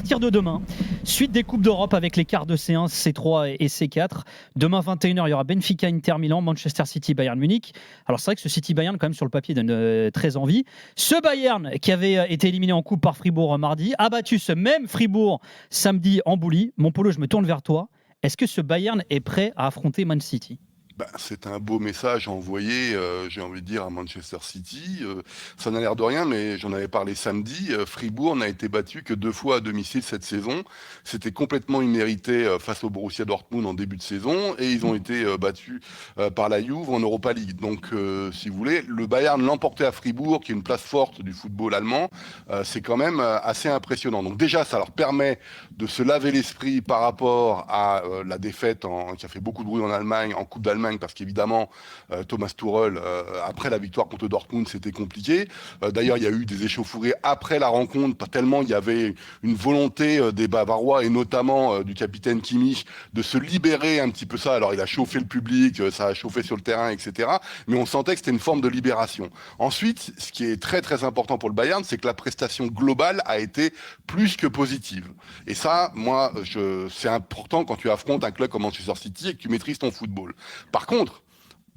partir de demain, suite des Coupes d'Europe avec les quarts de C1, C3 et C4. Demain 21h, il y aura Benfica, Inter Milan, Manchester City, Bayern Munich. Alors c'est vrai que ce City Bayern, quand même sur le papier, donne très envie. Ce Bayern qui avait été éliminé en coupe par Fribourg mardi, a battu ce même Fribourg samedi en Bouli. Mon Polo, je me tourne vers toi. Est-ce que ce Bayern est prêt à affronter Man City ? C'est un beau message envoyé, j'ai envie de dire, à Manchester City. Ça n'a l'air de rien, mais j'en avais parlé samedi. Fribourg n'a été battu que 2 fois à domicile cette saison. C'était complètement immérité face au Borussia Dortmund en début de saison, et ils ont été battus par la Juve en Europa League. Donc, si vous voulez, le Bayern l'emporter à Fribourg, qui est une place forte du football allemand, c'est quand même assez impressionnant. Donc déjà, ça leur permet de se laver l'esprit par rapport à la défaite qui a fait beaucoup de bruit en Allemagne, en Coupe d'Allemagne, parce qu'évidemment, Thomas Tuchel, après la victoire contre Dortmund, c'était compliqué. D'ailleurs, il y a eu des échauffourées après la rencontre, tellement il y avait une volonté des Bavarois, et notamment du capitaine Kimmich, de se libérer un petit peu ça. Alors, il a chauffé le public, ça a chauffé sur le terrain, etc. Mais on sentait que c'était une forme de libération. Ensuite, ce qui est très, très important pour le Bayern, c'est que la prestation globale a été plus que positive. Et ça, moi, c'est important quand tu affrontes un club comme Manchester City et que tu maîtrises ton football. Par contre,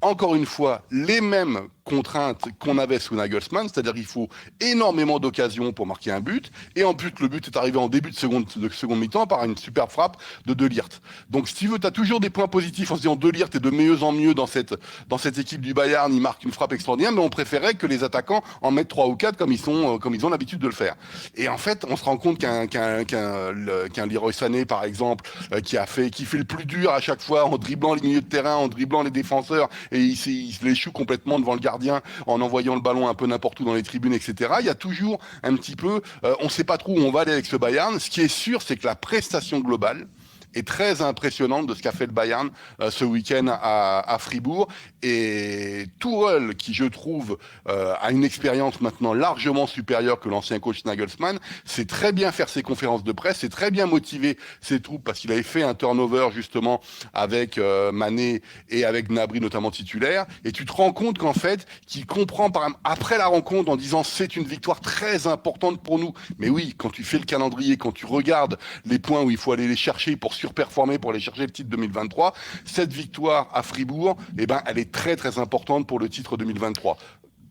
encore une fois, les mêmes contraintes qu'on avait sous Nagelsmann, c'est-à-dire qu'il faut énormément d'occasions pour marquer un but, et en plus le but est arrivé en début de seconde mi-temps par une superbe frappe de De Ligt. Donc si tu veux, tu as toujours des points positifs en se disant De Ligt est de mieux en mieux dans cette équipe du Bayern, il marque une frappe extraordinaire, mais on préférait que les attaquants en mettent 3 ou 4 comme ils ont l'habitude de le faire. Et en fait, on se rend compte qu'un Leroy Sané, par exemple, qui fait le plus dur à chaque fois en dribblant les milieux de terrain, en dribblant les défenseurs, et il se l'échoue complètement devant le gardien en envoyant le ballon un peu n'importe où dans les tribunes, etc. Il y a toujours un petit peu, on ne sait pas trop où on va aller avec ce Bayern. Ce qui est sûr, c'est que la prestation globale est très impressionnante de ce qu'a fait le Bayern ce week-end à Fribourg. Et Tuchel, qui je trouve a une expérience maintenant largement supérieure que l'ancien coach Nagelsmann, sait très bien faire ses conférences de presse, sait très bien motiver ses troupes, parce qu'il avait fait un turnover justement avec Mané et avec Gnabry notamment titulaire. Et tu te rends compte qu'en fait, qu'il comprend après la rencontre en disant c'est une victoire très importante pour nous. Mais oui, quand tu fais le calendrier, quand tu regardes les points où il faut aller les chercher pour surperformer, pour aller chercher le titre 2023, cette victoire à Fribourg, elle est très très importante pour le titre 2023.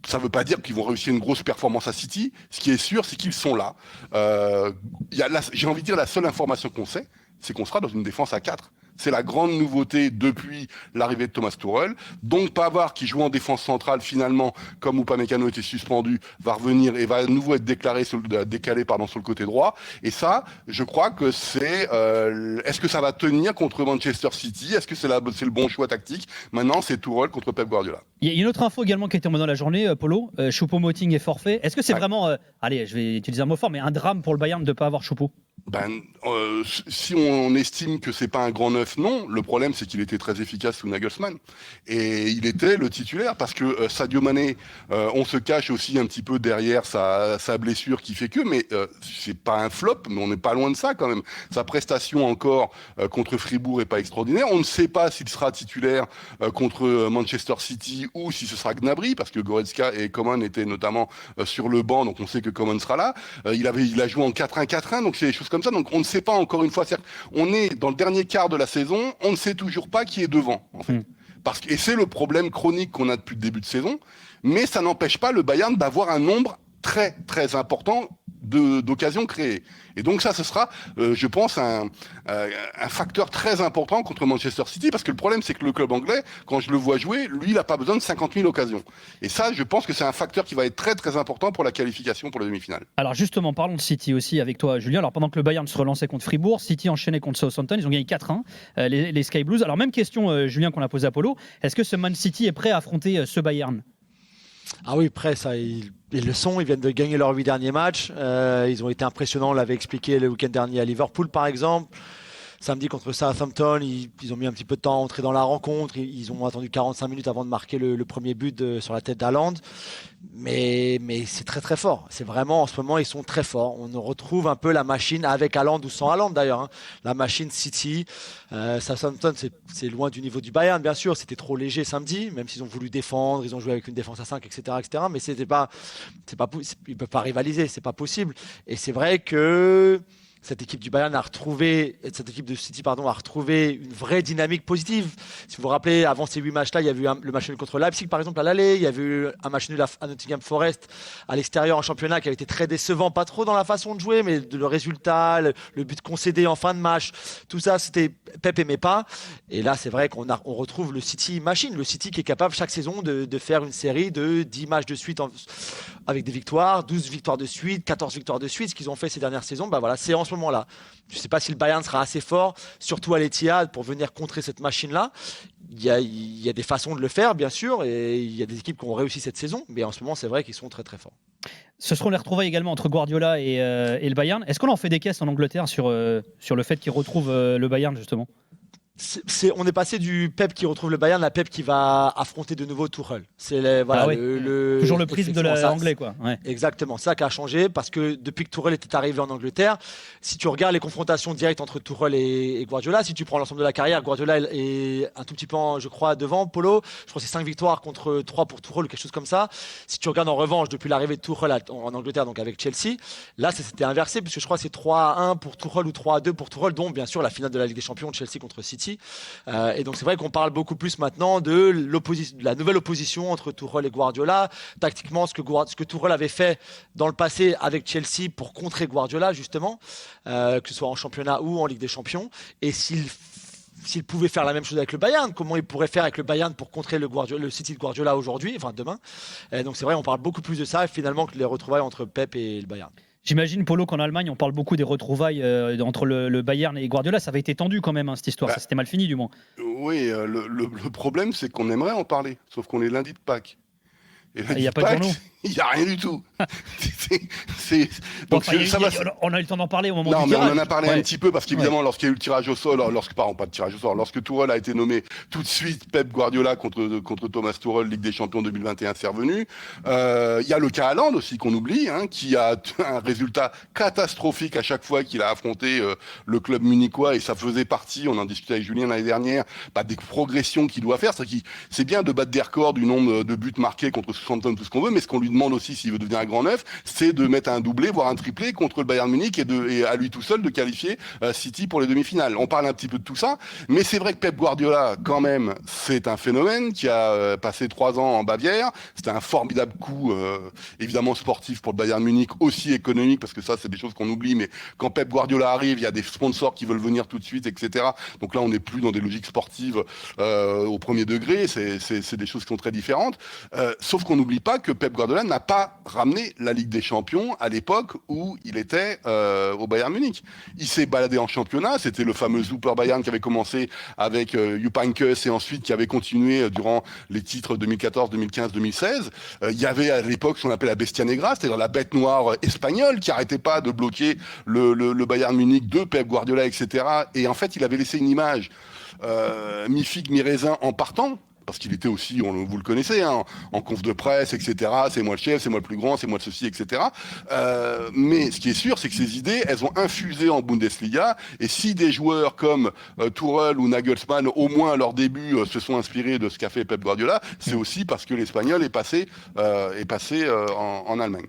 Ça ne veut pas dire qu'ils vont réussir une grosse performance à City. Ce qui est sûr, c'est qu'ils sont là. J'ai envie de dire, la seule information qu'on sait, c'est qu'on sera dans une défense à 4. C'est la grande nouveauté depuis l'arrivée de Thomas Tuchel. Donc Pavard, qui joue en défense centrale, finalement, comme Upamecano était suspendu, va revenir et va à nouveau être décalé sur le côté droit. Et ça, je crois que c'est... est-ce que ça va tenir contre Manchester City ? Est-ce que c'est le bon choix tactique ? Maintenant, c'est Tuchel contre Pep Guardiola. Il y a une autre info également qui a été tombée dans la journée, Polo. Choupo-Moting est forfait. Est-ce que c'est vraiment, allez, je vais utiliser un mot fort, mais un drame pour le Bayern de ne pas avoir Choupo ? Si on estime que c'est pas un grand neuf, non. Le problème, c'est qu'il était très efficace sous Nagelsmann. Et il était le titulaire parce que Sadio Mané, on se cache aussi un petit peu derrière sa blessure qui fait que, mais c'est pas un flop, mais on n'est pas loin de ça quand même. Sa prestation encore contre Fribourg est pas extraordinaire. On ne sait pas s'il sera titulaire contre Manchester City ou si ce sera Gnabry, parce que Goretzka et Coman étaient notamment sur le banc, donc on sait que Coman sera là. Il a joué en 4-1-4-1, donc c'est des choses comme ça. Donc on ne sait pas encore une fois. On est dans le dernier quart de la saison, on ne sait toujours pas qui est devant, en fait. Et c'est le problème chronique qu'on a depuis le début de saison, mais ça n'empêche pas le Bayern d'avoir un nombre très très important d'occasions créées. Et donc ça, ce sera, je pense, un facteur très important contre Manchester City, parce que le problème, c'est que le club anglais, quand je le vois jouer, lui, il n'a pas besoin de 50 000 occasions. Et ça, je pense que c'est un facteur qui va être très très important pour la qualification pour la demi-finale. Alors justement, parlons de City aussi avec toi, Julien. Alors pendant que le Bayern se relançait contre Fribourg, City enchaînait contre Southampton, ils ont gagné 4-1, les Sky Blues. Alors même question, Julien, qu'on a posée à Polo, est-ce que ce Man City est prêt à affronter ce Bayern ? Ah oui, prêt, ça, ils le sont. Ils viennent de gagner leurs 8 derniers matchs. Ils ont été impressionnants, on l'avait expliqué le week-end dernier à Liverpool, par exemple. Samedi contre Southampton, ils ont mis un petit peu de temps à entrer dans la rencontre. Ils ont attendu 45 minutes avant de marquer le premier but sur la tête d'Haaland. Mais c'est très très fort. C'est vraiment, en ce moment, ils sont très forts. On retrouve un peu la machine avec Haaland ou sans Haaland d'ailleurs. Hein. La machine City. Southampton, c'est loin du niveau du Bayern, bien sûr. C'était trop léger samedi, même s'ils ont voulu défendre. Ils ont joué avec une défense à 5, etc. Mais ils ne peuvent pas rivaliser. C'est pas possible. Et c'est vrai que cette équipe du Bayern cette équipe de City a retrouvé une vraie dynamique positive. Si vous vous rappelez, avant ces 8 matchs-là, il y a eu le match nul contre Leipzig, par exemple, à l'aller. Il y a eu un match nul à Nottingham Forest à l'extérieur en championnat qui a été très décevant, pas trop dans la façon de jouer, mais le résultat, le but concédé en fin de match, tout ça, Pep aimait pas. Et là, c'est vrai qu'on retrouve le City machine, le City qui est capable chaque saison de faire une série de 10 matchs de suite avec des victoires, 12 victoires de suite, 14 victoires de suite, ce qu'ils ont fait ces dernières saisons. Bah voilà, c'est en ce moment-là. Je ne sais pas si le Bayern sera assez fort, surtout à l'Etihad, pour venir contrer cette machine-là. Il y a des façons de le faire, bien sûr, et il y a des équipes qui ont réussi cette saison, mais en ce moment, c'est vrai qu'ils sont très très forts. Ce seront les retrouvailles également entre Guardiola et le Bayern. Est-ce qu'on en fait des caisses en Angleterre sur le fait qu'ils retrouvent le Bayern, justement? On est passé du Pep qui retrouve le Bayern à Pep qui va affronter de nouveau Tuchel. C'est toujours le prisme de l'anglais, quoi. Ouais. Exactement, ça qui a changé parce que depuis que Tuchel était arrivé en Angleterre, si tu regardes les confrontations directes entre Tuchel et Guardiola, si tu prends l'ensemble de la carrière, Guardiola est un tout petit peu, je crois, devant Polo. Je crois que c'est 5 victoires contre 3 pour Tuchel ou quelque chose comme ça. Si tu regardes en revanche depuis l'arrivée de Tuchel en Angleterre, donc avec Chelsea, là ça s'était inversé puisque je crois que c'est 3-1 pour Tuchel ou 3-2 pour Tuchel, dont bien sûr la finale de la Ligue des Champions de Chelsea contre City. Et donc c'est vrai qu'on parle beaucoup plus maintenant de la nouvelle opposition entre Tuchel et Guardiola. Tactiquement, ce que Tuchel avait fait dans le passé avec Chelsea pour contrer Guardiola justement, que ce soit en championnat ou en Ligue des Champions. Et s'il pouvait faire la même chose avec le Bayern, comment il pourrait faire avec le Bayern pour contrer le City de Guardiola aujourd'hui, enfin demain. Et donc c'est vrai, on parle beaucoup plus de ça finalement que les retrouvailles entre Pep et le Bayern. J'imagine, Polo, qu'en Allemagne, on parle beaucoup des retrouvailles entre le Bayern et Guardiola. Ça avait été tendu quand même, hein, cette histoire. Ça s'était mal fini, du moins. Oui, le problème, c'est qu'on aimerait en parler, sauf qu'on est lundi de Pâques. Et il n'y a pas de journaux. Il n'y a rien du tout. On a eu le temps d'en parler au moment du tirage. Non, mais on en a parlé un petit peu parce qu'évidemment, lorsqu'il y a eu le tirage au sol, lorsque Tourelle a été nommé, tout de suite Pep Guardiola contre Thomas Tuchel, Ligue des Champions 2021, c'est revenu. Il y a le cas Haaland aussi qu'on oublie, qui a un résultat catastrophique à chaque fois qu'il a affronté le club munichois, et ça faisait partie, on en discutait avec Julien l'année dernière, des progressions qu'il doit faire. C'est bien de battre des records du nombre de buts marqués contre Southampton, tout ce qu'on veut, mais ce qu'on lui demande aussi s'il veut devenir un grand neuf, c'est de mettre un doublé, voire un triplé contre le Bayern Munich et à lui tout seul de qualifier City pour les demi-finales. On parle un petit peu de tout ça, mais c'est vrai que Pep Guardiola, quand même, c'est un phénomène qui a passé 3 ans en Bavière. C'était un formidable coup, évidemment sportif pour le Bayern Munich, aussi économique, parce que ça, c'est des choses qu'on oublie, mais quand Pep Guardiola arrive, il y a des sponsors qui veulent venir tout de suite, etc. Donc là, on n'est plus dans des logiques sportives au premier degré, c'est des choses qui sont très différentes. Sauf qu'on n'oublie pas que Pep Guardiola n'a pas ramené la Ligue des Champions à l'époque où il était au Bayern Munich. Il s'est baladé en championnat, c'était le fameux Super Bayern qui avait commencé avec Jupp Heynckes et ensuite qui avait continué durant les titres 2014, 2015, 2016. Il y avait à l'époque ce qu'on appelait la Bestia Negra, c'est-à-dire la bête noire espagnole qui arrêtait pas de bloquer le Bayern Munich de Pep Guardiola, etc. Et en fait, il avait laissé une image mi-figue, mi-raisin en partant. Parce qu'il était aussi, vous le connaissez, en conf de presse, etc. C'est moi le chef, c'est moi le plus grand, c'est moi le ceci, etc. Mais ce qui est sûr, c'est que ces idées, elles ont infusé en Bundesliga. Et si des joueurs comme Tuchel ou Nagelsmann, au moins à leur début, se sont inspirés de ce qu'a fait Pep Guardiola, c'est aussi parce que l'Espagnol est passé en Allemagne.